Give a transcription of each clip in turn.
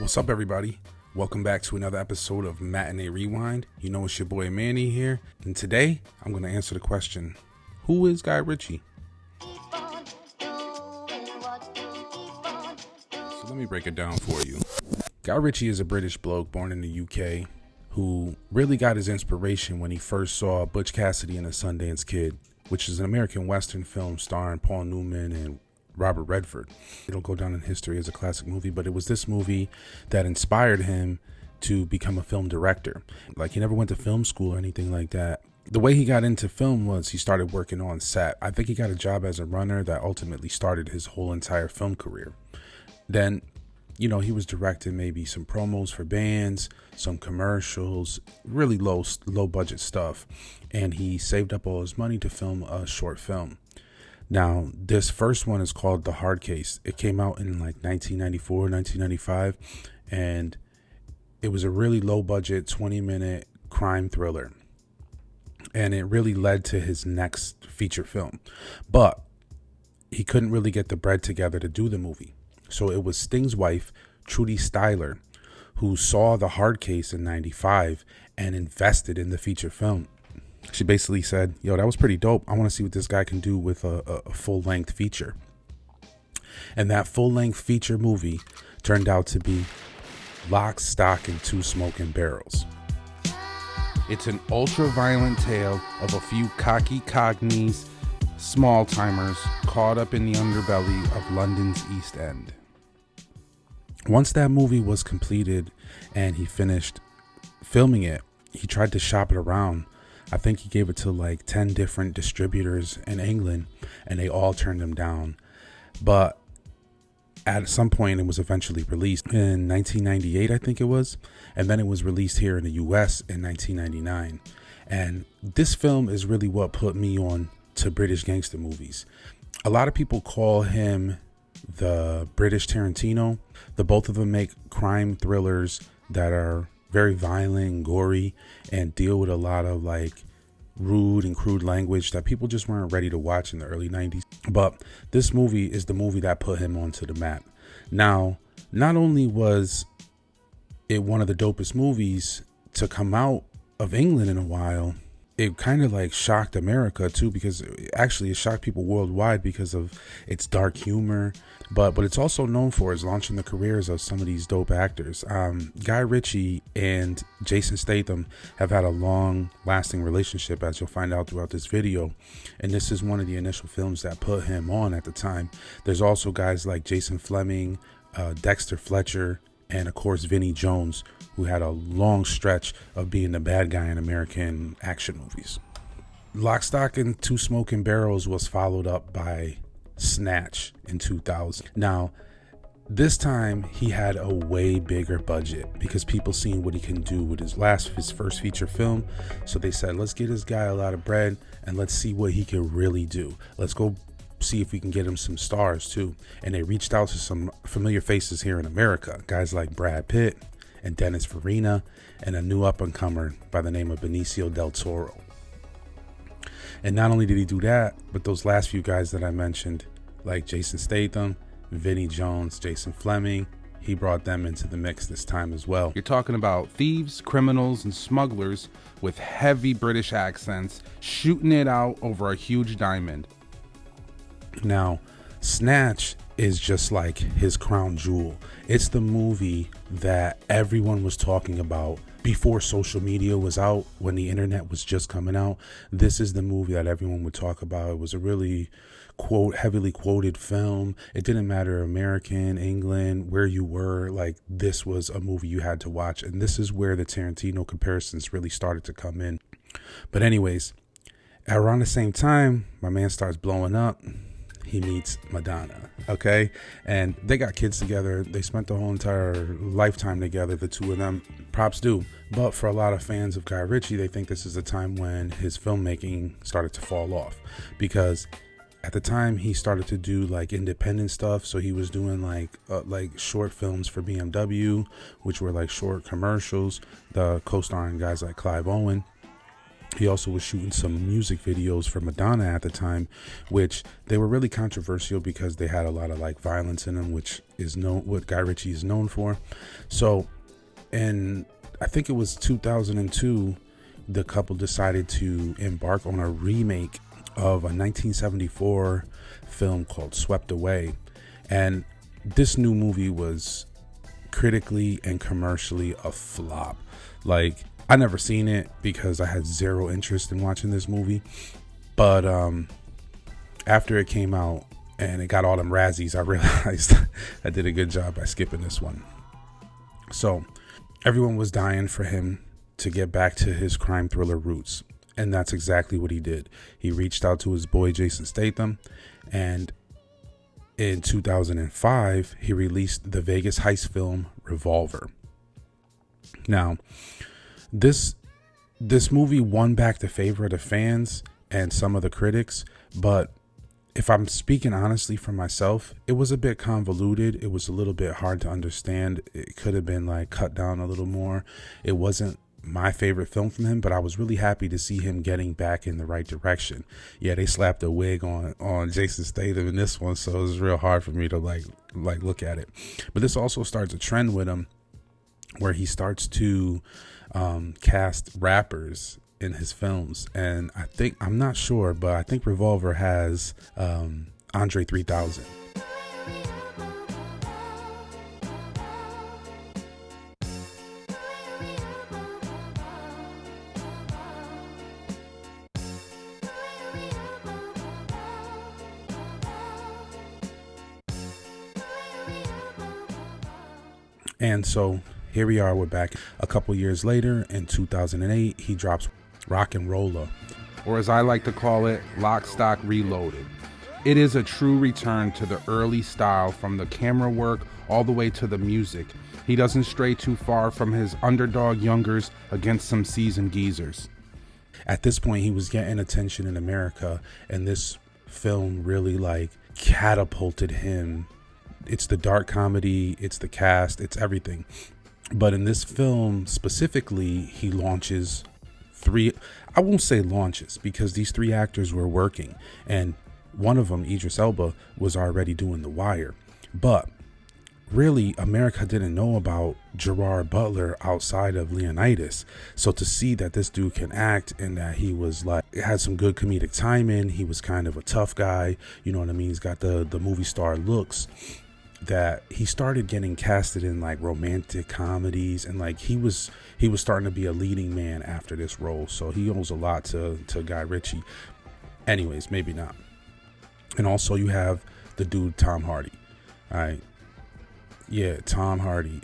What's up, everybody? Welcome back to another episode of Matinee Rewind. You know, it's your boy Manny here, and today I'm going to answer the question, who is Guy Ritchie? So let me break it down for you. Guy Ritchie is a British bloke born in the UK who really got his inspiration when he first saw Butch Cassidy and the Sundance Kid, which is an American Western film starring Paul Newman and Robert Redford. It'll go down in history as a classic movie, but it was this movie that inspired him to become a film director. Like, he never went to film school or anything like that. The way he got into film was he started working on set. I think he got a job as a runner that ultimately started his whole entire film career. Then, you know, he was directing maybe some promos for bands, some commercials, really low budget stuff. And he saved up all his money to film a short film. Now, this first one is called The Hard Case. It came out in like 1994, 1995, and it was a really low budget 20-minute crime thriller. And it really led to his next feature film. But he couldn't really get the bread together to do the movie. So it was Sting's wife, Trudy Styler, who saw The Hard Case in 95 and invested in the feature film. She basically said, yo, that was pretty dope. I want to see what this guy can do with a full-length feature. And that full-length feature movie turned out to be Lock, Stock, and Two Smoking Barrels. It's an ultra-violent tale of a few cocky cognies, small-timers caught up in the underbelly of London's East End. Once that movie was completed and he finished filming it, he tried to shop it around. I think he gave it to like 10 different distributors in England, and they all turned him down. But at some point, it was eventually released in 1998, I think it was. And then it was released here in the US in 1999. And this film is really what put me on to British gangster movies. A lot of people call him the British Tarantino. The both of them make crime thrillers that are very violent and gory and deal with a lot of like rude and crude language that people just weren't ready to watch in the early 90s. But this movie is the movie that put him onto the map. Now, not only was it one of the dopest movies to come out of England in a while, it kind of like shocked America too, because it shocked people worldwide because of its dark humor. But it's also known for is launching the careers of some of these dope actors. Guy Ritchie and Jason Statham have had a long lasting relationship, as you'll find out throughout this video. And this is one of the initial films that put him on at the time. There's also guys like Jason Fleming, Dexter Fletcher, and of course Vinnie Jones, who had a long stretch of being the bad guy in American action movies. Lock, Stock, and Two Smoking Barrels was followed up by Snatch in 2000. Now, this time he had a way bigger budget because people seen what he can do with his first feature film. So they said, let's get this guy a lot of bread and let's see what he can really do. Let's go see if we can get him some stars too. And they reached out to some familiar faces here in America, guys like Brad Pitt and Dennis Farina, and a new up-and-comer by the name of Benicio del Toro. And not only did he do that, but those last few guys that I mentioned, like Jason Statham, Vinnie Jones, Jason Fleming, he brought them into the mix this time as well. You're talking about thieves, criminals, and smugglers with heavy British accents shooting it out over a huge diamond. Now, Snatch is just like his crown jewel. It's the movie that everyone was talking about before social media was out, when the internet was just coming out. This is the movie that everyone would talk about. It was a really heavily quoted film. It didn't matter American, England, where you were, like this was a movie you had to watch. And this is where the Tarantino comparisons really started to come in. But anyways, around the same time, my man starts blowing up. He meets Madonna, okay? And they got kids together. They spent the whole entire lifetime together, the two of them. Props due. But for a lot of fans of Guy Ritchie, they think this is a time when his filmmaking started to fall off. Because at the time, he started to do like independent stuff. So he was doing like short films for BMW, which were like short commercials, the co-starring guys like Clive Owen. He also was shooting some music videos for Madonna at the time, which they were really controversial because they had a lot of like violence in them, which is what Guy Ritchie is known for. So, and I think it was 2002, the couple decided to embark on a remake of a 1974 film called Swept Away. And this new movie was critically and commercially a flop. Like, I never seen it because I had zero interest in watching this movie. But after it came out and it got all them Razzies, I realized I did a good job by skipping this one. So everyone was dying for him to get back to his crime thriller roots. And that's exactly what he did. He reached out to his boy Jason Statham, and in 2005, he released the Vegas heist film Revolver. Now, this movie won back the favor of the fans and some of the critics, but if I'm speaking honestly for myself, it was a bit convoluted. It was a little bit hard to understand. It could have been like cut down a little more. It wasn't my favorite film from him, but I was really happy to see him getting back in the right direction. Yeah, they slapped a wig on Jason Statham in this one, so it was real hard for me to like look at it. But this also starts a trend with him where he starts to cast rappers in his films, and I'm not sure, but I think Revolver has Andre 3000. And so here we are, we're back a couple years later. In 2008, he drops Rock and Roller, or as I like to call it, Lock, Stock, Reloaded. It is a true return to the early style, from the camera work all the way to the music. He doesn't stray too far from his underdog youngers against some seasoned geezers. At this point, he was getting attention in America, and this film really like catapulted him. It's the dark comedy, it's the cast, it's everything. But in this film specifically, he launches I won't say launches, because these three actors were working, and one of them, Idris Elba, was already doing The Wire. But really, America didn't know about Gerard Butler outside of Leonidas. So to see that this dude can act, and that he was like, had some good comedic timing, he was kind of a tough guy, you know what I mean? He's got the movie star looks, that he started getting casted in like romantic comedies, and like he was starting to be a leading man after this role. So he owes a lot to Guy Ritchie. Anyways, maybe not. And also you have the dude Tom Hardy. All right. Yeah, Tom Hardy,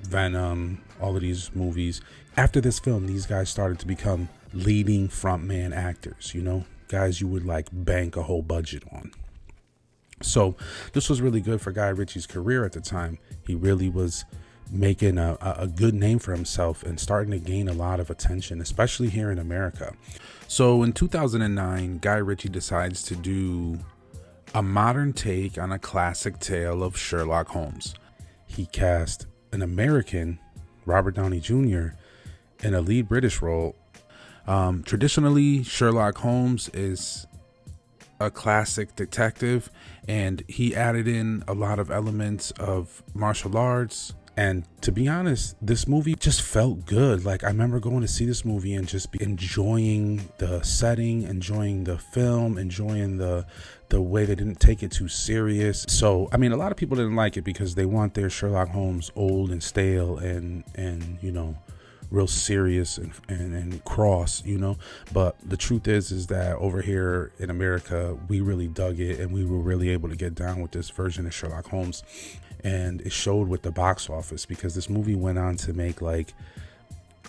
Venom, all of these movies. After this film, these guys started to become leading frontman actors, you know, guys you would like bank a whole budget on. So this was really good for Guy Ritchie's career at the time. He really was making a good name for himself and starting to gain a lot of attention, especially here in America. So in 2009, Guy Ritchie decides to do a modern take on a classic tale of Sherlock Holmes. He cast an American, Robert Downey Jr., in a lead British role. Traditionally, Sherlock Holmes is a classic detective, and he added in a lot of elements of martial arts. And to be honest, this movie just felt good. Like, I remember going to see this movie and just enjoying the setting, enjoying the film, enjoying the way they didn't take it too serious. So, I mean, a lot of people didn't like it because they want their Sherlock Holmes old and stale and you know, real serious and cross, you know. But the truth is that over here in America, we really dug it, and we were really able to get down with this version of Sherlock Holmes. And it showed with the box office, because this movie went on to make like,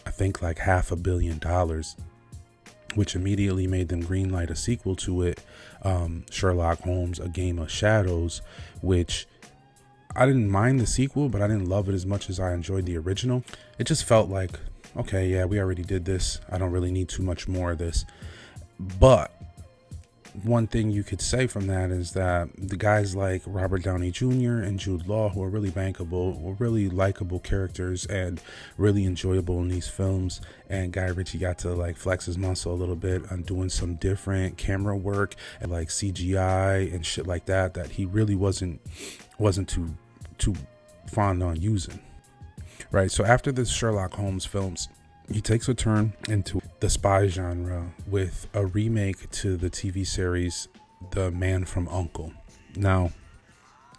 I think like $500 million, which immediately made them greenlight a sequel to it, Sherlock Holmes, A Game of Shadows, which I didn't mind the sequel, but I didn't love it as much as I enjoyed the original. It just felt like, okay, yeah, we already did this. I don't really need too much more of this. But one thing you could say from that is that the guys like Robert Downey Jr. and Jude Law, who are really bankable, were really likable characters and really enjoyable in these films. And Guy Ritchie got to like flex his muscle a little bit on doing some different camera work and like CGI and shit like that he really wasn't too fond on using. Right. So after the Sherlock Holmes films, he takes a turn into the spy genre with a remake to the TV series The Man from U.N.C.L.E. Now,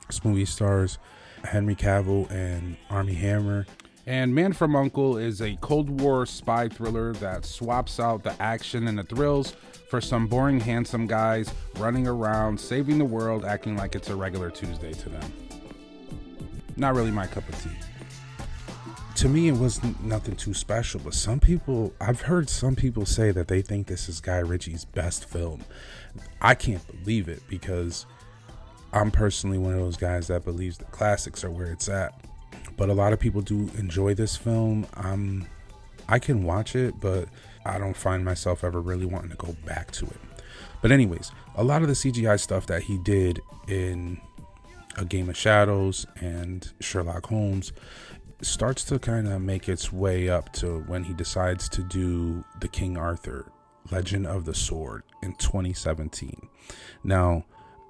this movie stars Henry Cavill and Armie Hammer. And Man from U.N.C.L.E. is a Cold War spy thriller that swaps out the action and the thrills for some boring, handsome guys running around, saving the world, acting like it's a regular Tuesday to them. Not really my cup of tea. To me, it was nothing too special, but I've heard some people say that they think this is Guy Ritchie's best film. I can't believe it, because I'm personally one of those guys that believes the classics are where it's at. But a lot of people do enjoy this film. I can watch it, but I don't find myself ever really wanting to go back to it. But anyways, a lot of the CGI stuff that he did in A Game of Shadows and Sherlock Holmes starts to kind of make its way up to when he decides to do the King Arthur Legend of the Sword in 2017. Now,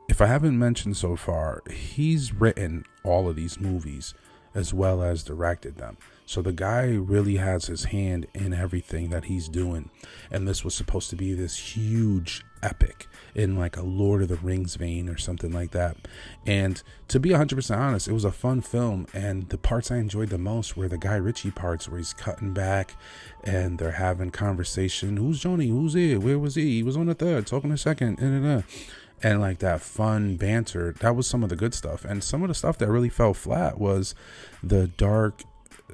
if I haven't mentioned so far, he's written all of these movies as well as directed them. So the guy really has his hand in everything that he's doing. And this was supposed to be this huge epic in like a Lord of the Rings vein or something like that. And to be 100% honest, it was a fun film. And the parts I enjoyed the most were the Guy Ritchie parts where he's cutting back and they're having conversation. Who's Johnny? Who's it? Where was he? He was on the third, talking a second. And like that fun banter, that was some of the good stuff. And some of the stuff that really fell flat was the dark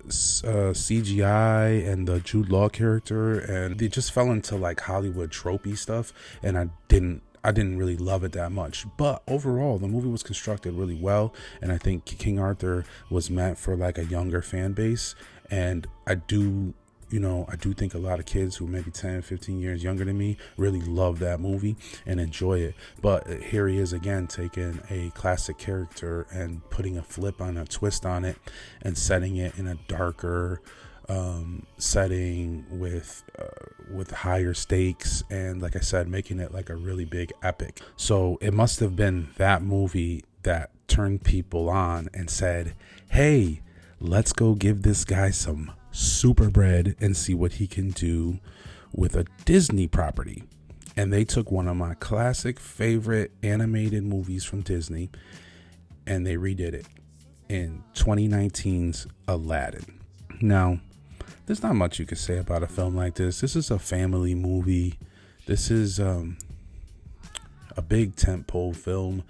CGI and the Jude Law character, and they just fell into like Hollywood tropey stuff, and I didn't really love it that much. But overall, the movie was constructed really well, and I think King Arthur was meant for like a younger fan base. And I do think a lot of kids who may be 10, 15 years younger than me really love that movie and enjoy it. But here he is again, taking a classic character and putting a twist on it and setting it in a darker setting with higher stakes, and like I said, making it like a really big epic. So it must have been that movie that turned people on and said, hey, let's go give this guy some super bread and see what he can do with a Disney property. And they took one of my classic favorite animated movies from Disney and they redid it in 2019's Aladdin. Now, there's not much you could say about a film like this. This is a family movie. This is a big tentpole film.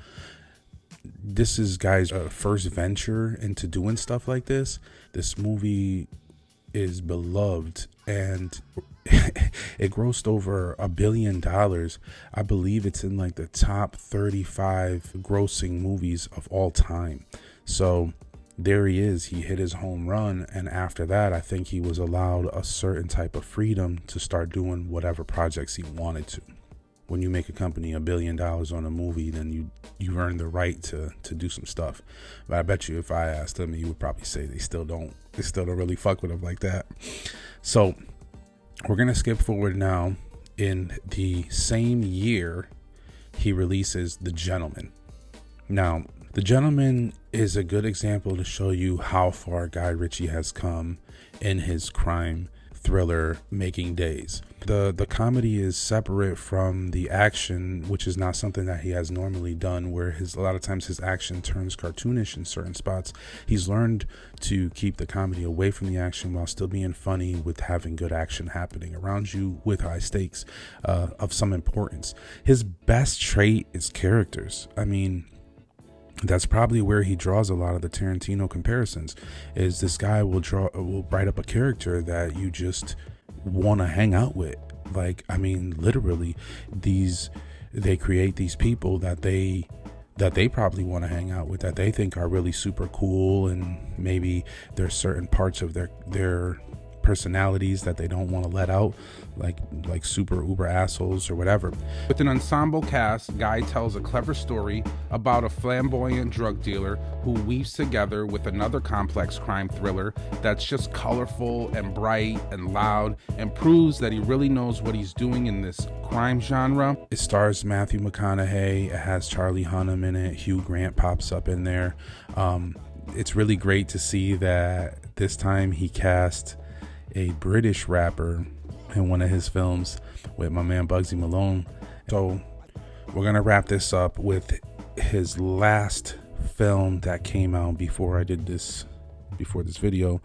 This is Guy's first venture into doing stuff like this. This movie is beloved, and it grossed over $1 billion. I believe it's in like the top 35 grossing movies of all time. So there he is. He hit his home run, and after that, I think he was allowed a certain type of freedom to start doing whatever projects he wanted to. When you make a company $1 billion on a movie, then you earn the right to do some stuff. But I bet you if I asked him, he would probably say they still don't really fuck with him like that. So we're gonna skip forward now. In the same year, he releases The Gentleman. Now, The Gentleman is a good example to show you how far Guy Ritchie has come in his crime thriller making days. The comedy is separate from the action, which is not something that he has normally done, where a lot of times his action turns cartoonish in certain spots. He's learned to keep the comedy away from the action while still being funny with having good action happening around you with high stakes of some importance. His best trait is characters. I mean, that's probably where he draws a lot of the Tarantino comparisons. Is this guy will write up a character that you just want to hang out with. Like, I mean, literally, they create these people that they probably want to hang out with, that they think are really super cool, and maybe there's certain parts of their personalities that they don't want to let out, like super uber assholes or whatever. With an ensemble cast, Guy tells a clever story about a flamboyant drug dealer who weaves together with another complex crime thriller that's just colorful and bright and loud, and proves that he really knows what he's doing in this crime genre. It stars Matthew McConaughey. It has Charlie Hunnam in it. Hugh Grant pops up in there. It's really great to see that this time he cast a British rapper in one of his films with my man Bugsy Malone. So we're gonna wrap this up with his last film that came out before this video,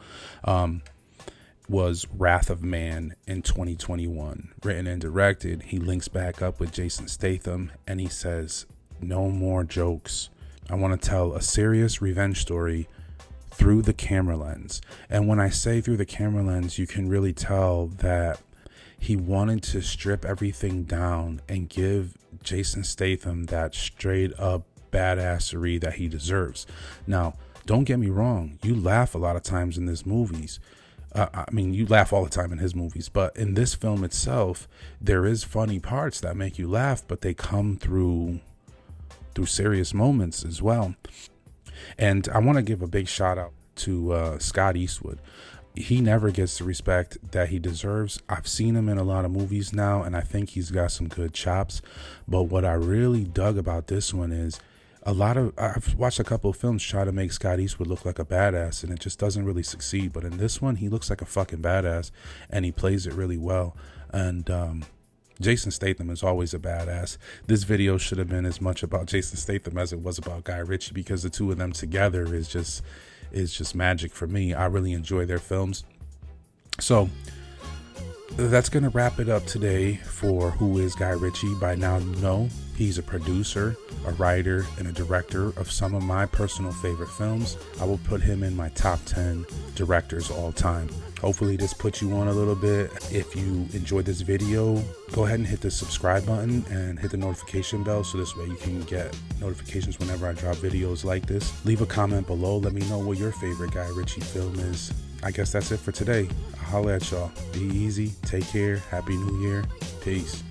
was Wrath of Man in 2021, written and directed. He links back up with Jason Statham and he says, "No more jokes. I want to tell a serious revenge story through the camera lens." And when I say through the camera lens, you can really tell that he wanted to strip everything down and give Jason Statham that straight up badassery that he deserves. Now, don't get me wrong. You laugh a lot of times in his movies. You laugh all the time in his movies, but in this film itself, there is funny parts that make you laugh, but they come through serious moments as well. And I want to give a big shout out to Scott Eastwood. He never gets the respect that he deserves. I've seen him in a lot of movies now, and I think he's got some good chops. But what I really dug about this one is I've watched a couple of films try to make Scott Eastwood look like a badass, and it just doesn't really succeed. But in this one, he looks like a fucking badass, and he plays it really well. And Jason Statham is always a badass. This video should have been as much about Jason Statham as it was about Guy Ritchie, because the two of them together is just magic for me. I really enjoy their films. So that's going to wrap it up today for Who Is Guy Ritchie. By now you know he's a producer, a writer, and a director of some of my personal favorite films. I will put him in my top 10 directors all time. Hopefully this puts you on a little bit. If you enjoyed this video, go ahead and hit the subscribe button and hit the notification bell, so this way you can get notifications whenever I drop videos like this. Leave a comment below. Let me know what your favorite Guy Ritchie film is. I guess that's it for today. I'll holler at y'all. Be easy. Take care. Happy New Year. Peace.